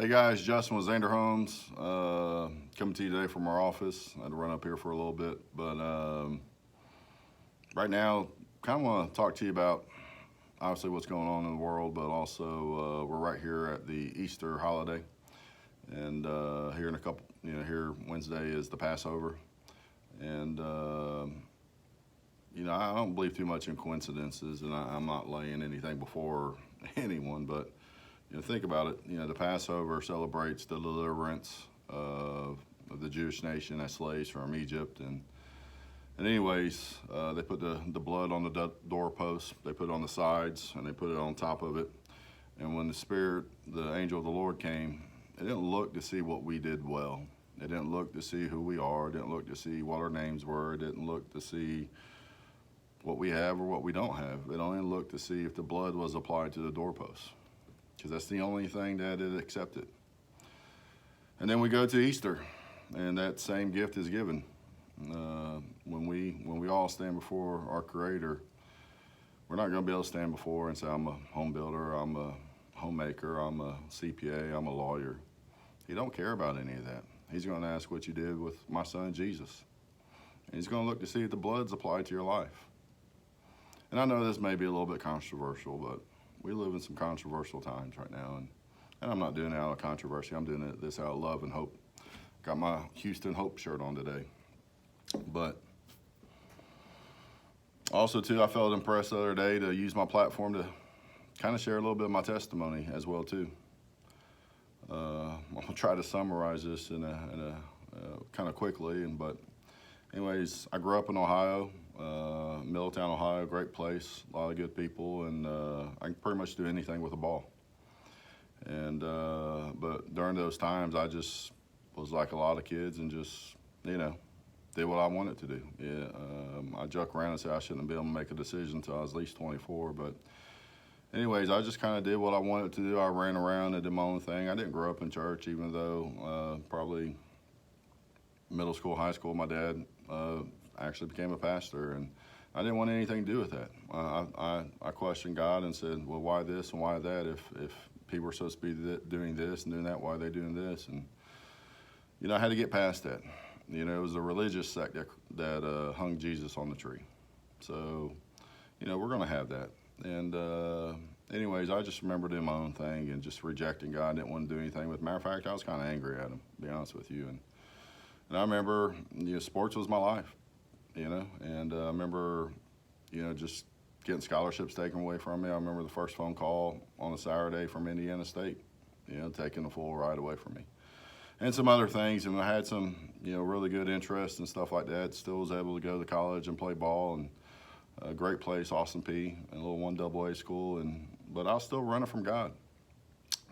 Hey guys, Justin with Xander Homes, coming to you today from our office. I had to run up here for a little bit, but right now, kind of want to talk to you about obviously what's going on in the world, but also we're right here at the Easter holiday, and here in a couple, here Wednesday is the Passover, and I don't believe too much in coincidences, and I'm not laying anything before anyone, but think about it. The Passover celebrates the deliverance of the Jewish nation as slaves from Egypt, and anyways, they put the blood on the doorposts, they put it on the sides, and they put it on top of it. And when the angel of the Lord came, it didn't look to see what we did well. It didn't look to see who we are. It didn't look to see what our names were. It didn't look to see what we have or what we don't have. It only looked to see if the blood was applied to the doorposts, because that's the only thing that it accepted. And then we go to Easter, and that same gift is given. When we all stand before our Creator, we're not going to be able to stand before and say, I'm a home builder, I'm a homemaker, I'm a CPA, I'm a lawyer. He don't care about any of that. He's going to ask what you did with my son Jesus. And he's going to look to see if the blood's applied to your life. And I know this may be a little bit controversial, but we live in some controversial times right now, and I'm not doing it out of controversy. I'm doing this out of love and hope. Got my Houston Hope shirt on today. But also, too, I felt impressed the other day to use my platform to kind of share a little bit of my testimony as well, too. I'm going to try to summarize this in a kind of quickly, but anyways, I grew up in Ohio. Middletown, Ohio, great place, a lot of good people, and I can pretty much do anything with a ball. And but during those times, I just was like a lot of kids and just, did what I wanted to do. I joke around and say I shouldn't be able to make a decision until I was at least 24, but anyways, I just kind of did what I wanted to do. I ran around and did my own thing. I didn't grow up in church, even though probably middle school, high school, my dad actually became a pastor, and I didn't want anything to do with that. I questioned God and said, well, why this and why that? If people are supposed to be doing this and doing that, why are they doing this? And I had to get past that. It was a religious sect that hung Jesus on the tree. So, we're going to have that. And anyways, I just remember doing my own thing and just rejecting God. Didn't want to do anything with. Matter of fact, I was kind of angry at him, to be honest with you. And I remember, sports was my life. And I remember, just getting scholarships taken away from me. I remember the first phone call on a Saturday from Indiana State, taking the full ride away from me. And some other things, and I had some, really good interest and stuff like that. Still was able to go to college and play ball, and a great place, Austin P, a little 1AA school, but I was still running from God.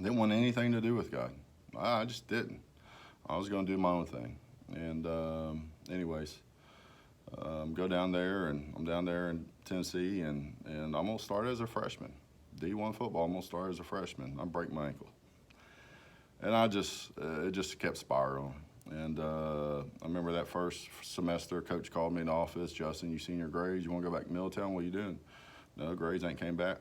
Didn't want anything to do with God. I just didn't. I was going to do my own thing. And anyways, go down there, and I'm down there in Tennessee, and I'm going to start as a freshman. D1 football, I'm going to start as a freshman. I break my ankle. And it just kept spiraling. And I remember that first semester, coach called me in the office, Justin, you seen your grades? You want to go back to Middletown? What are you doing? No, grades ain't came out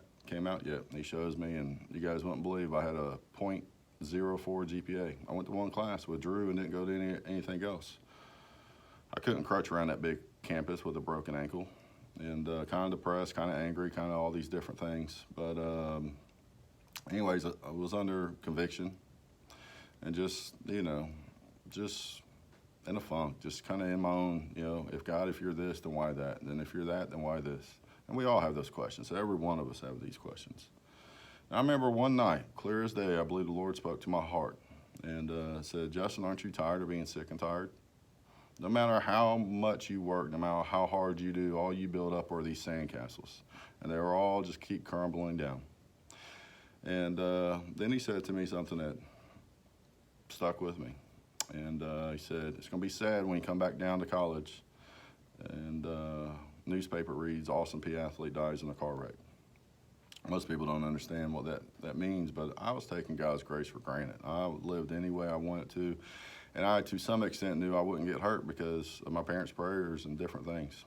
yet. And he shows me, and you guys wouldn't believe I had a .04 GPA. I went to one class, withdrew, and didn't go to anything else. I couldn't crutch around that big campus with a broken ankle, and kind of depressed, kind of angry, kind of all these different things. But anyways, I was under conviction, and just in a funk, just kind of in my own, if you're this, then why that? And then if you're that, then why this? And we all have those questions. Every one of us have these questions. And I remember one night, clear as day, I believe the Lord spoke to my heart and said, Justin, aren't you tired of being sick and tired? No matter how much you work, no matter how hard you do, all you build up are these sandcastles. And they were all just keep crumbling down. And then he said to me something that stuck with me. And he said, it's going to be sad when you come back down to college and newspaper reads, Austin P athlete dies in a car wreck. Most people don't understand what that means, but I was taking God's grace for granted. I lived any way I wanted to, and I, to some extent, knew I wouldn't get hurt because of my parents' prayers and different things.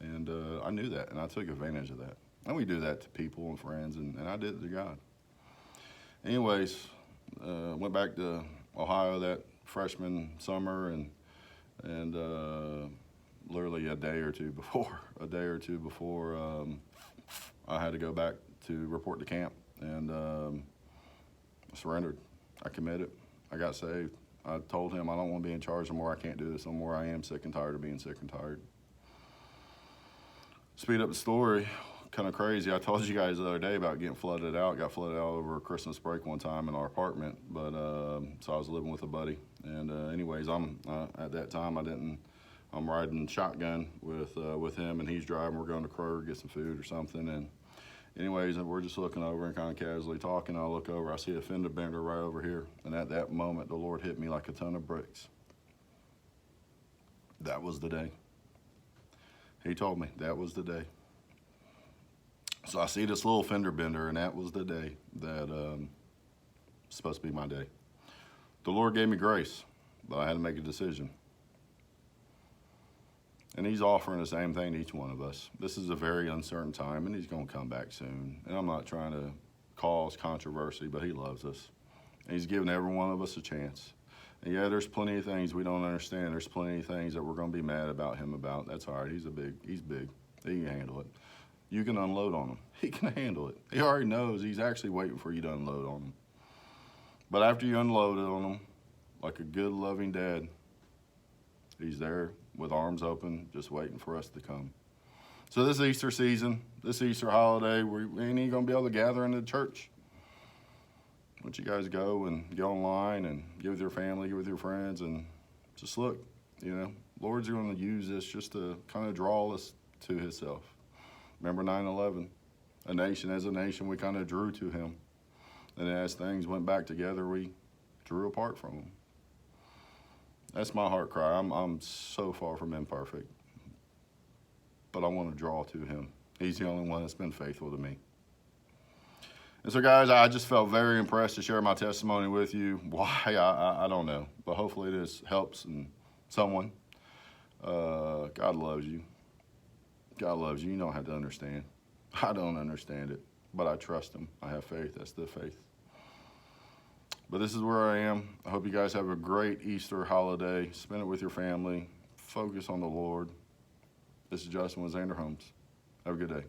And I knew that, and I took advantage of that. And we do that to people and friends, and I did it to God. Anyways, went back to Ohio that freshman summer, and literally a day or two before I had to go back to report to camp, and I surrendered. I committed. I got saved. I told him I don't want to be in charge anymore. I can't do this anymore. I am sick and tired of being sick and tired. Speed up the story, kind of crazy. I told you guys the other day about getting flooded out. Got flooded out over Christmas break one time in our apartment, but so I was living with a buddy. And anyways, at that time I'm riding shotgun with him, and he's driving. We're going to Kroger, get some food or something. And anyways, we're just looking over and kind of casually talking. I look over, I see a fender bender right over here. And at that moment, the Lord hit me like a ton of bricks. That was the day. He told me that was the day. So I see this little fender bender, and that was the day that was supposed to be my day. The Lord gave me grace, but I had to make a decision. And he's offering the same thing to each one of us. This is a very uncertain time, and he's going to come back soon. And I'm not trying to cause controversy, but he loves us. And he's given every one of us a chance. And yeah, there's plenty of things we don't understand. There's plenty of things that we're going to be mad about him about. That's all right. He's big. He can handle it. You can unload on him. He can handle it. He already knows. He's actually waiting for you to unload on him. But after you unload it on him, like a good, loving dad, he's there with arms open, just waiting for us to come. So this Easter season, this Easter holiday, we ain't even going to be able to gather in the church. I want you guys to go and get online and get with your family, get with your friends, and just look, Lord's going to use this just to kind of draw us to himself. Remember 9/11? As a nation, we kind of drew to him. And as things went back together, we drew apart from him. That's my heart cry. I'm so far from imperfect. But I want to draw to him. He's the only one that's been faithful to me. And so, guys, I just felt very impressed to share my testimony with you. Why, I don't know. But hopefully this helps someone. God loves you. God loves you. You don't have to understand. I don't understand it. But I trust him. I have faith. That's the faith. But this is where I am. I hope you guys have a great Easter holiday. Spend it with your family. Focus on the Lord. This is Justin with Xander Holmes. Have a good day.